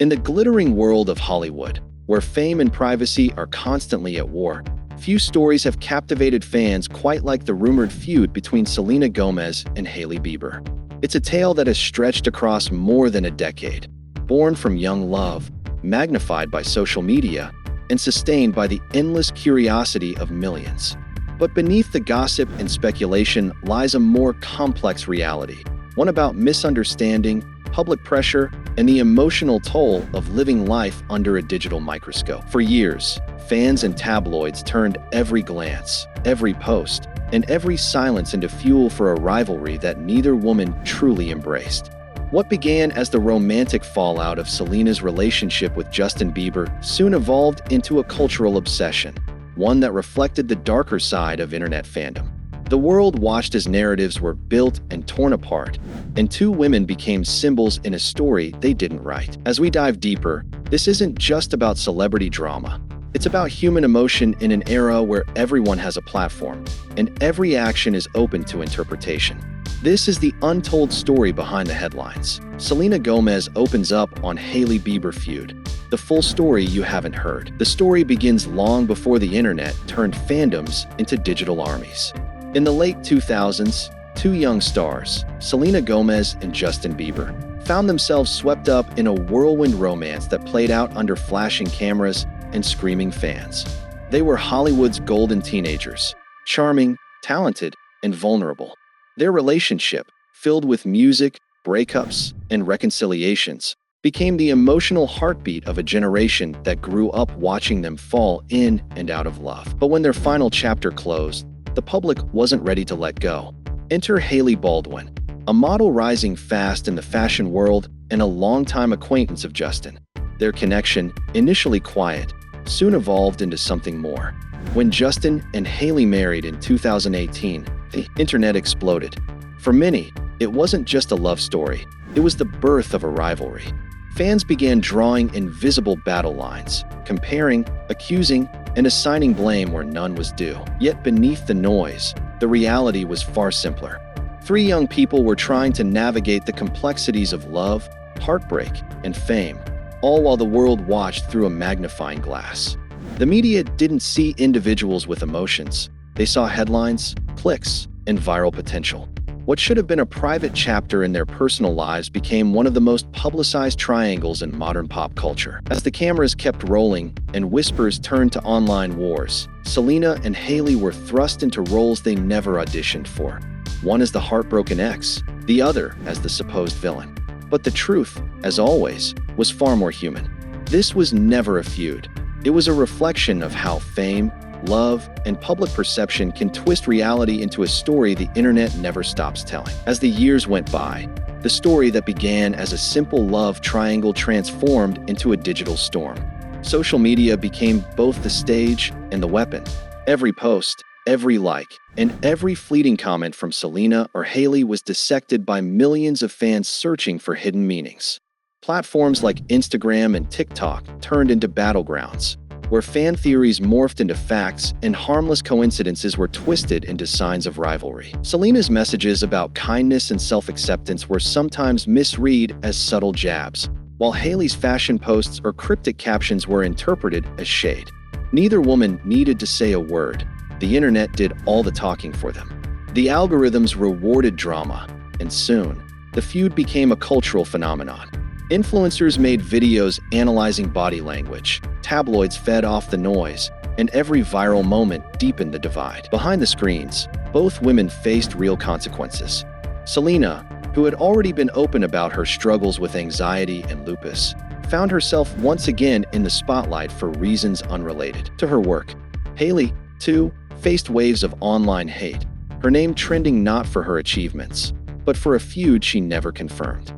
In the glittering world of Hollywood, where fame and privacy are constantly at war, few stories have captivated fans quite like the rumored feud between Selena Gomez and Hailey Bieber. It's a tale that has stretched across more than a decade, born from young love, magnified by social media, and sustained by the endless curiosity of millions. But beneath the gossip and speculation lies a more complex reality, one about misunderstanding, public pressure, and the emotional toll of living life under a digital microscope. For years, fans and tabloids turned every glance, every post, and every silence into fuel for a rivalry that neither woman truly embraced. What began as the romantic fallout of Selena's relationship with Justin Bieber soon evolved into a cultural obsession, one that reflected the darker side of internet fandom. The world watched as narratives were built and torn apart, and two women became symbols in a story they didn't write. As we dive deeper, this isn't just about celebrity drama. It's about human emotion in an era where everyone has a platform, and every action is open to interpretation. This is the untold story behind the headlines. Selena Gomez opens up on Hailey Bieber Feud, the full story you haven't heard. The story begins long before the internet turned fandoms into digital armies. In the late 2000s, two young stars, Selena Gomez and Justin Bieber, found themselves swept up in a whirlwind romance that played out under flashing cameras and screaming fans. They were Hollywood's golden teenagers, charming, talented, and vulnerable. Their relationship, filled with music, breakups, and reconciliations, became the emotional heartbeat of a generation that grew up watching them fall in and out of love. But when their final chapter closed, the public wasn't ready to let go. Enter Hailey Baldwin, a model rising fast in the fashion world and a longtime acquaintance of Justin. Their connection, initially quiet, soon evolved into something more. When Justin and Hailey married in 2018, the internet exploded. For many, it wasn't just a love story, it was the birth of a rivalry. Fans began drawing invisible battle lines, comparing, accusing, and assigning blame where none was due. Yet beneath the noise, the reality was far simpler. Three young people were trying to navigate the complexities of love, heartbreak, and fame, all while the world watched through a magnifying glass. The media didn't see individuals with emotions. They saw headlines, clicks, and viral potential. What should have been a private chapter in their personal lives became one of the most publicized triangles in modern pop culture. As the cameras kept rolling and whispers turned to online wars, Selena and Hailey were thrust into roles they never auditioned for. One as the heartbroken ex, the other as the supposed villain. But the truth, as always, was far more human. This was never a feud. It was a reflection of how fame, love, and public perception can twist reality into a story the internet never stops telling. As the years went by, the story that began as a simple love triangle transformed into a digital storm. Social media became both the stage and the weapon. Every post, every like, and every fleeting comment from Selena or Hailey was dissected by millions of fans searching for hidden meanings. Platforms like Instagram and TikTok turned into battlegrounds, where fan theories morphed into facts and harmless coincidences were twisted into signs of rivalry. Selena's messages about kindness and self-acceptance were sometimes misread as subtle jabs, while Hailey's fashion posts or cryptic captions were interpreted as shade. Neither woman needed to say a word. The internet did all the talking for them. The algorithms rewarded drama, and soon, the feud became a cultural phenomenon. Influencers made videos analyzing body language, tabloids fed off the noise, and every viral moment deepened the divide. Behind the screens, both women faced real consequences. Selena, who had already been open about her struggles with anxiety and lupus, found herself once again in the spotlight for reasons unrelated to her work. Hailey, too, faced waves of online hate, her name trending not for her achievements, but for a feud she never confirmed.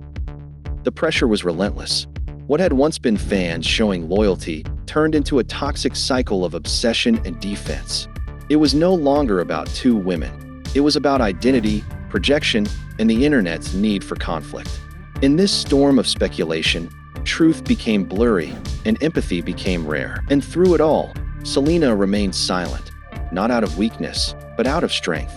The pressure was relentless. What had once been fans showing loyalty turned into a toxic cycle of obsession and defense. It was no longer about two women. It was about identity, projection, and the internet's need for conflict. In this storm of speculation, truth became blurry and empathy became rare. And through it all, Selena remained silent, not out of weakness, but out of strength.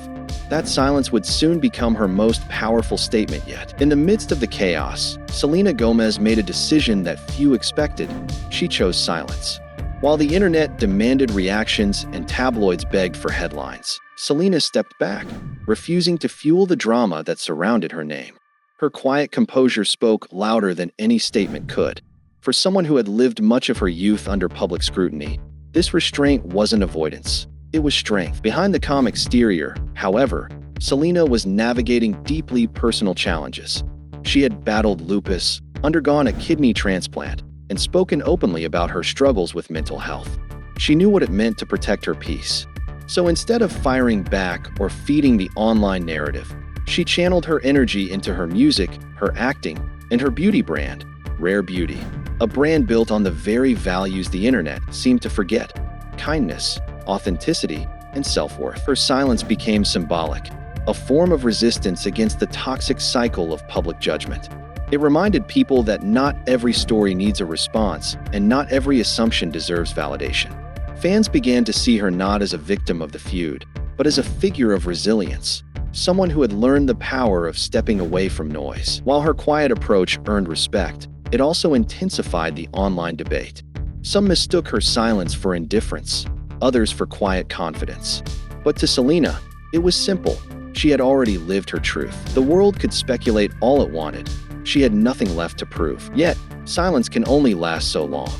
That silence would soon become her most powerful statement yet. In the midst of the chaos, Selena Gomez made a decision that few expected. She chose silence. While the internet demanded reactions and tabloids begged for headlines, Selena stepped back, refusing to fuel the drama that surrounded her name. Her quiet composure spoke louder than any statement could. For someone who had lived much of her youth under public scrutiny, this restraint wasn't avoidance. It was strength. Behind the calm exterior, however, Selena was navigating deeply personal challenges. She had battled lupus, undergone a kidney transplant, and spoken openly about her struggles with mental health. She knew what it meant to protect her peace. So instead of firing back or feeding the online narrative, she channeled her energy into her music, her acting, and her beauty brand, Rare Beauty, a brand built on the very values the internet seemed to forget: kindness, authenticity, and self-worth. Her silence became symbolic, a form of resistance against the toxic cycle of public judgment. It reminded people that not every story needs a response, and not every assumption deserves validation. Fans began to see her not as a victim of the feud, but as a figure of resilience, someone who had learned the power of stepping away from noise. While her quiet approach earned respect, it also intensified the online debate. Some mistook her silence for indifference, others for quiet confidence. But to Selena, it was simple. She had already lived her truth. The world could speculate all it wanted. She had nothing left to prove. Yet, silence can only last so long.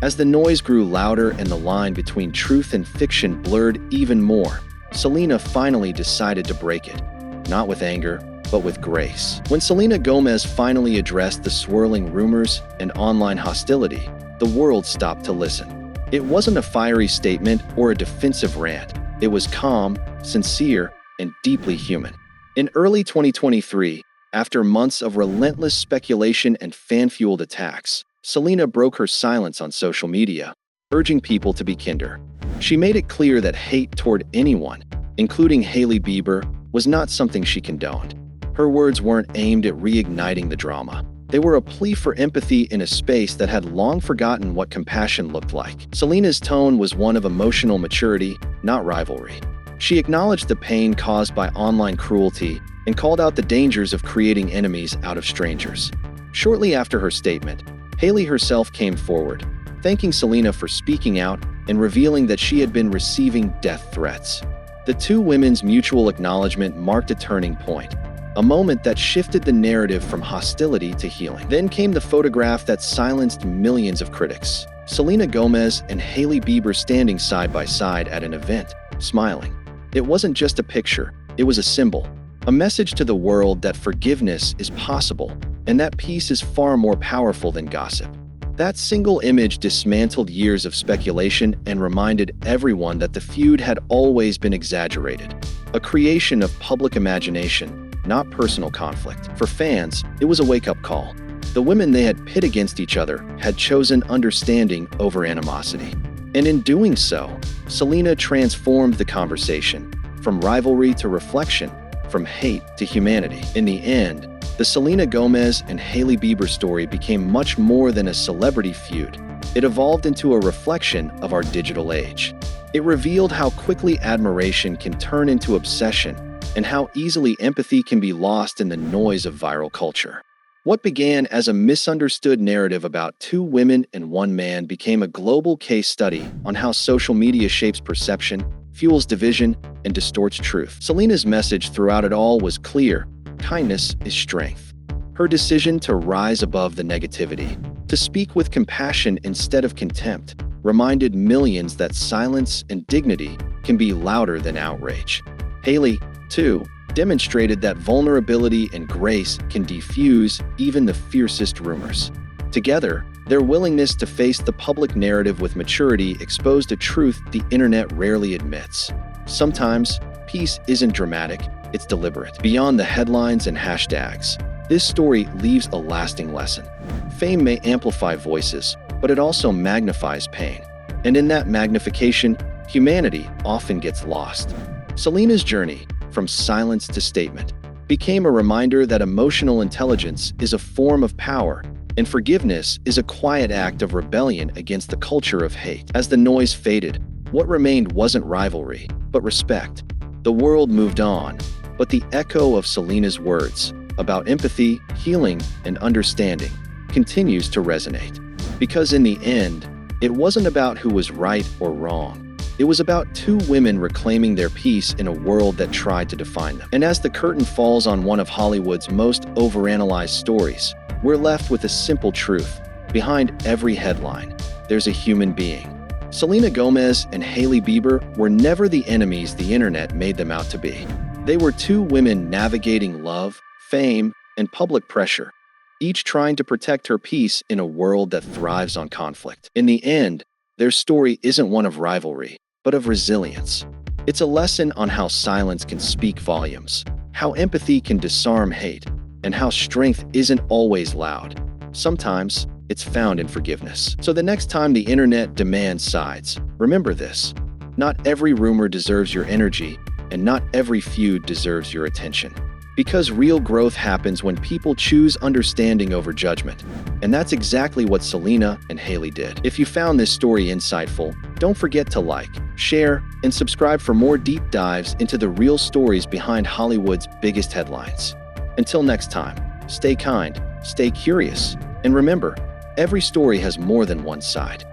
As the noise grew louder and the line between truth and fiction blurred even more, Selena finally decided to break it. Not with anger, but with grace. When Selena Gomez finally addressed the swirling rumors and online hostility, the world stopped to listen. It wasn't a fiery statement or a defensive rant. It was calm, sincere, and deeply human. In early 2023, after months of relentless speculation and fan-fueled attacks, Selena broke her silence on social media, urging people to be kinder. She made it clear that hate toward anyone, including Hailey Bieber, was not something she condoned. Her words weren't aimed at reigniting the drama. They were a plea for empathy in a space that had long forgotten what compassion looked like. Selena's tone was one of emotional maturity, not rivalry. She acknowledged the pain caused by online cruelty and called out the dangers of creating enemies out of strangers. Shortly after her statement, Hailey herself came forward, thanking Selena for speaking out and revealing that she had been receiving death threats. The two women's mutual acknowledgement marked a turning point, a moment that shifted the narrative from hostility to healing. Then came the photograph that silenced millions of critics. Selena Gomez and Hailey Bieber standing side by side at an event, smiling. It wasn't just a picture, it was a symbol, a message to the world that forgiveness is possible and that peace is far more powerful than gossip. That single image dismantled years of speculation and reminded everyone that the feud had always been exaggerated, a creation of public imagination, not personal conflict. For fans, it was a wake-up call. The women they had pit against each other had chosen understanding over animosity. And in doing so, Selena transformed the conversation, from rivalry to reflection, from hate to humanity. In the end, the Selena Gomez and Hailey Bieber story became much more than a celebrity feud. It evolved into a reflection of our digital age. It revealed how quickly admiration can turn into obsession and how easily empathy can be lost in the noise of viral culture. What began as a misunderstood narrative about two women and one man became a global case study on how social media shapes perception, fuels division, and distorts truth. Selena's message throughout it all was clear: kindness is strength. Her decision to rise above the negativity, to speak with compassion instead of contempt, reminded millions that silence and dignity can be louder than outrage. Hailey, too, demonstrated that vulnerability and grace can defuse even the fiercest rumors. Together, their willingness to face the public narrative with maturity exposed a truth the internet rarely admits. Sometimes, peace isn't dramatic, it's deliberate. Beyond the headlines and hashtags, this story leaves a lasting lesson. Fame may amplify voices, but it also magnifies pain. And in that magnification, humanity often gets lost. Selena's journey, from silence to statement, became a reminder that emotional intelligence is a form of power, and forgiveness is a quiet act of rebellion against the culture of hate. As the noise faded, what remained wasn't rivalry, but respect. The world moved on, but the echo of Selena's words about empathy, healing, and understanding continues to resonate. Because in the end, it wasn't about who was right or wrong. It was about two women reclaiming their peace in a world that tried to define them. And as the curtain falls on one of Hollywood's most overanalyzed stories, we're left with a simple truth. Behind every headline, there's a human being. Selena Gomez and Hailey Bieber were never the enemies the internet made them out to be. They were two women navigating love, fame, and public pressure, each trying to protect her peace in a world that thrives on conflict. In the end, their story isn't one of rivalry, but of resilience. It's a lesson on how silence can speak volumes, how empathy can disarm hate, and how strength isn't always loud. Sometimes, it's found in forgiveness. So the next time the internet demands sides, remember this: not every rumor deserves your energy, and not every feud deserves your attention. Because real growth happens when people choose understanding over judgment. And that's exactly what Selena and Hailey did. If you found this story insightful, don't forget to like, share, and subscribe for more deep dives into the real stories behind Hollywood's biggest headlines. Until next time, stay kind, stay curious, and remember, every story has more than one side.